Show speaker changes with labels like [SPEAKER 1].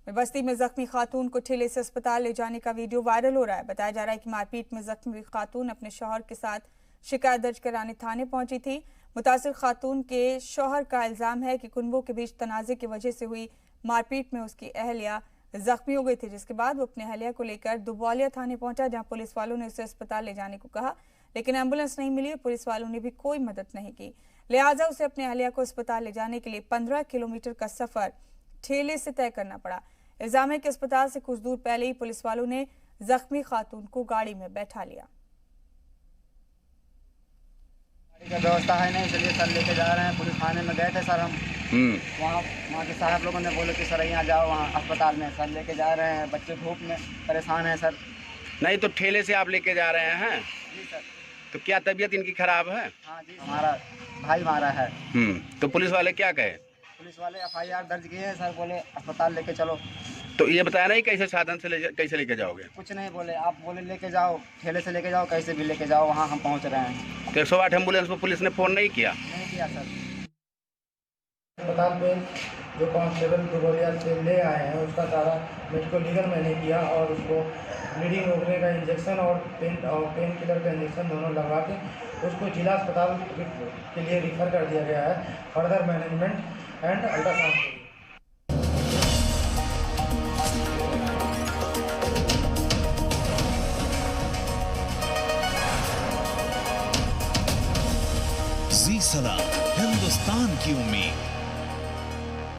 [SPEAKER 1] बस्ती में जख्मी खातून को ठेले से अस्पताल ले जाने का वीडियो वायरल हो रहा है। बताया जा रहा है कि मारपीट में जख्मी खातून अपने शौहर के साथ शिकायत दर्ज कराने थाने पहुंची थी। मुतासिर खातून के शौहर का इल्जाम है कि कुनबों के बीच तनाजे की वजह से हुई मारपीट में उसकी अहलिया जख्मी हो गई थी, जिसके बाद वो अपने अहलिया को लेकर दुबौलिया थाने पहुंचा, जहां पुलिस वालों ने उसे अस्पताल ले जाने को कहा, लेकिन एम्बुलेंस नहीं मिली। पुलिस वालों ने भी कोई मदद नहीं की, लिहाजा उसे अपने अहलिया को अस्पताल ले जाने के लिए 15 किलोमीटर का सफर ठेले से तय करना पड़ा। इल्जाम है कि अस्पताल से कुछ दूर पहले ही पुलिस वालों ने जख्मी खातून को गाड़ी में बैठा लिया।
[SPEAKER 2] गाड़ी का व्यवस्था है नहीं, इसलिए सर लेके जा रहे हैं। पुलिस थाने में गए थे सर हम, वहाँ के साहब लोगों ने बोले कि सर यहाँ जाओ, वहाँ अस्पताल में। सर लेके जा रहे हैं, बच्चे धूप में परेशान हैं सर।
[SPEAKER 3] नहीं तो ठेले से आप लेके जा रहे हैं?
[SPEAKER 2] जी सर।
[SPEAKER 3] तो क्या तबीयत इनकी खराब है?
[SPEAKER 2] हाँ जी, हमारा भाई मारा है।
[SPEAKER 3] तो पुलिस वाले क्या कहे?
[SPEAKER 2] पुलिस वाले FIR दर्ज किए हैं सर, बोले अस्पताल लेके चलो।
[SPEAKER 3] तो ये बताया नहीं कैसे साधन से कैसे लेके जाओगे?
[SPEAKER 2] कुछ नहीं बोले, आप बोले लेके जाओ, ठेले से लेके जाओ, कैसे भी लेके जाओ, वहाँ हम पहुँच रहे हैं।
[SPEAKER 3] तो 108 एम्बुलेंस में पुलिस ने फ़ोन नहीं किया?
[SPEAKER 2] नहीं किया सर।
[SPEAKER 4] अस्पताल पे जो कांस्टेबल दुबौलिया से ले आए हैं उसका सारा मेडिको लीगल मैंने किया और उसको ब्लीडिंग रोकने का इंजेक्शन और पेन किलर का इंजेक्शन दोनों लगा के उसको जिला अस्पताल के लिए रिफ़र कर दिया गया है फर्दर मैनेजमेंट एंड अल्ट्रासाउंड के लिए।
[SPEAKER 5] ज़ी सलाम, हिंदुस्तान की उम्मीद।